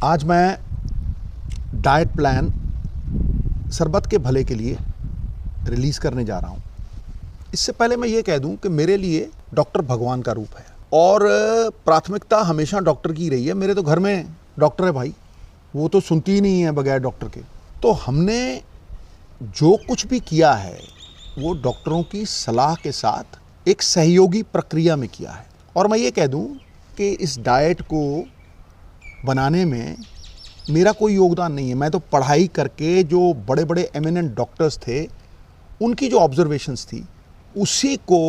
आज मैं diet plan सरबत के भले के लिए रिलीज़ करने जा रहा हूँ। इससे पहले मैं ये कह दूँ कि मेरे लिए डॉक्टर भगवान का रूप है और प्राथमिकता हमेशा डॉक्टर की रही है। मेरे तो घर में डॉक्टर है भाई, वो तो सुनती ही नहीं है बगैर डॉक्टर के। तो हमने जो कुछ भी किया है वो डॉक्टरों की सलाह के साथ एक सहयोगी प्रक्रिया में किया है। और मैं ये कह दूँ कि इस डाइट को बनाने में मेरा कोई योगदान नहीं है। मैं तो पढ़ाई करके जो बड़े बड़े एमिनेंट डॉक्टर्स थे उनकी जो ऑब्जर्वेशंस थी उसी को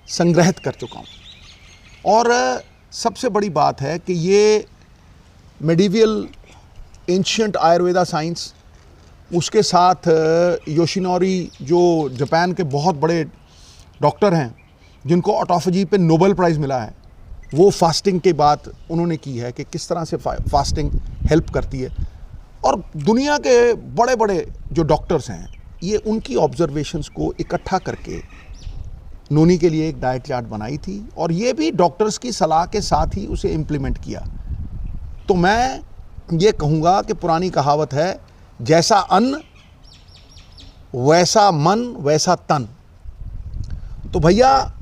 संग्रहित कर चुका हूँ। और सबसे बड़ी बात है कि ये मेडिवियल एंशिएंट आयुर्वेदा साइंस, उसके साथ योशिनोरी जो जापान के बहुत बड़े डॉक्टर हैं जिनको ऑटोफेजी पे नोबेल प्राइज़ मिला है, वो फास्टिंग के बाद उन्होंने की है कि किस तरह से फास्टिंग हेल्प करती है। और दुनिया के बड़े बड़े जो डॉक्टर्स हैं ये उनकी ऑब्जर्वेशंस को इकट्ठा करके नोनी के लिए एक डाइट चार्ट बनाई थी और ये भी डॉक्टर्स की सलाह के साथ ही उसे इम्प्लीमेंट किया। तो मैं ये कहूँगा कि पुरानी कहावत है, जैसा अन्न वैसा मन वैसा तन। तो भैया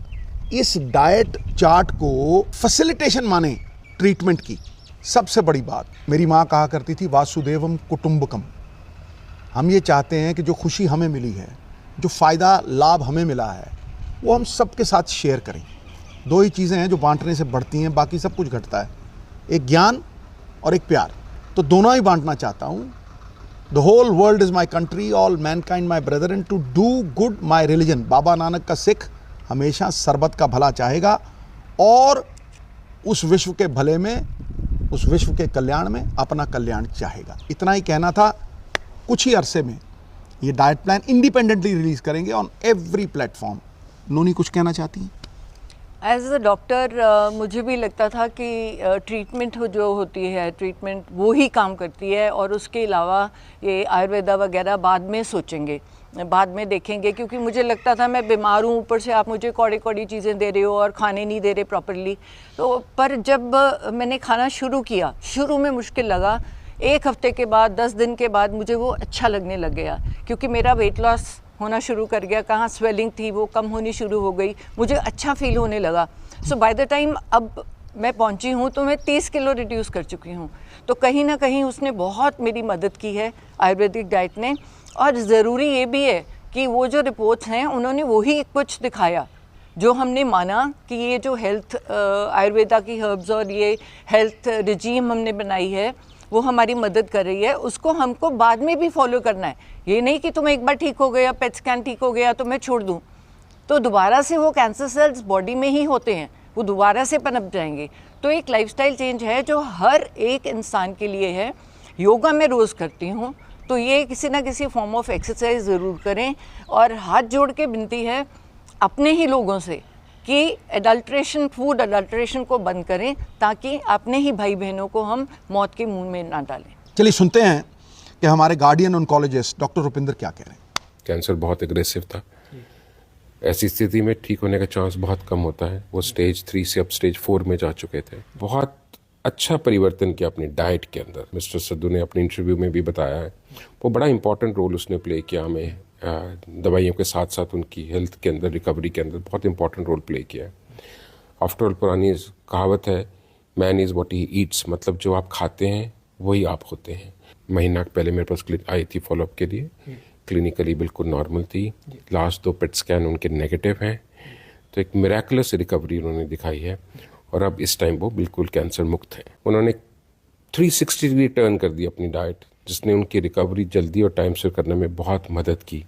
इस डाइट चार्ट को फैसिलिटेशन माने ट्रीटमेंट की। सबसे बड़ी बात, मेरी माँ कहा करती थी वासुदेवम कुटुंबकम। हम ये चाहते हैं कि जो खुशी हमें मिली है, जो फ़ायदा लाभ हमें मिला है, वो हम सबके साथ शेयर करें। दो ही चीज़ें हैं जो बांटने से बढ़ती हैं, बाकी सब कुछ घटता है, एक ज्ञान और एक प्यार। तो दोनों ही बांटना चाहता हूँ। The whole world is my country, all mankind my brother, and to do good my religion. Baba Nanak का सिख हमेशा सरबत का भला चाहेगा और उस विश्व के भले में, उस विश्व के कल्याण में अपना कल्याण चाहेगा। इतना ही कहना था। कुछ ही अरसे में ये डाइट प्लान इंडिपेंडेंटली रिलीज़ करेंगे ऑन एवरी प्लेटफॉर्म। नोनी कुछ कहना चाहती हैं? एज अ डॉक्टर मुझे भी लगता था कि ट्रीटमेंट जो होती है, ट्रीटमेंट वो ही काम करती है और उसके अलावा ये आयुर्वेदा वगैरह बाद में सोचेंगे, बाद में देखेंगे। क्योंकि मुझे लगता था मैं बीमार हूँ, ऊपर से आप मुझे कौड़ी कौड़ी चीज़ें दे रहे हो और खाने नहीं दे रहे प्रॉपरली। तो पर जब मैंने खाना शुरू किया, शुरू में मुश्किल लगा, 1 हफ्ते के बाद, 10 दिन के बाद मुझे वो अच्छा लगने लग गया। क्योंकि मेरा वेट लॉस होना शुरू कर गया, कहाँ स्वेलिंग थी वो कम होनी शुरू हो गई, मुझे अच्छा फील होने लगा। सो बाय द टाइम अब मैं पहुंची हूँ तो मैं 30 किलो रिड्यूस कर चुकी हूँ। तो कहीं ना कहीं उसने बहुत मेरी मदद की है, आयुर्वेदिक डाइट ने। और ज़रूरी ये भी है कि वो जो रिपोर्ट्स हैं उन्होंने वही कुछ दिखाया जो हमने माना कि ये जो हेल्थ आयुर्वेदा की हर्ब्स और ये हेल्थ रिजीम हमने बनाई है वो हमारी मदद कर रही है, उसको हमको बाद में भी फॉलो करना है। ये नहीं कि तुम एक बार ठीक हो गया, पेट स्कैन ठीक हो गया तो मैं छोड़ दूँ, तो दोबारा से वो कैंसर सेल्स बॉडी में ही होते हैं, वो दोबारा से पनप जाएंगे। तो एक लाइफस्टाइल चेंज है जो हर एक इंसान के लिए है। योगा मैं रोज़ करती हूँ, तो ये किसी ना किसी फॉर्म ऑफ एक्सरसाइज ज़रूर करें। और हाथ जोड़ के विनती है अपने ही लोगों से कि एडल्ट्रेशन, फूड एडल्ट्रेशन को बंद करें ताकि अपने ही भाई बहनों को हम मौत के मुंह में ना डालें। चलिए सुनते हैं कि हमारे गार्डियन ऑन्कोलॉजिस्ट डॉक्टर रुपिंदर क्या कह रहे हैं। कैंसर बहुत एग्रेसिव था। ऐसी स्थिति में ठीक होने का चांस बहुत कम होता है। वो स्टेज 3 से अब स्टेज 4 में जा चुके थे। बहुत अच्छा परिवर्तन किया अपनी डाइट के अंदर। मिस्टर सद्दू ने अपने इंटरव्यू में भी बताया है, वो बड़ा इंपॉर्टेंट रोल उसने प्ले किया हमें दवाइयों के साथ साथ उनकी हेल्थ के अंदर, रिकवरी के अंदर बहुत इंपॉर्टेंट रोल प्ले किया है। आफ्टर ऑल पुरानी कहावत है, man is what he eats, मतलब जो आप खाते हैं वही आप होते हैं। महीना पहले मेरे पास आई थी फॉलोअप के लिए, क्लिनिकली बिल्कुल नॉर्मल थी। लास्ट 2 पेट स्कैन उनके नेगेटिव हैं, तो एक मिराकुलस रिकवरी उन्होंने दिखाई है और अब इस टाइम वो बिल्कुल कैंसर मुक्त हैं। उन्होंने 360 डिग्री टर्न कर दी अपनी डाइट, जिसने उनकी रिकवरी जल्दी और टाइम से करने में बहुत मदद की।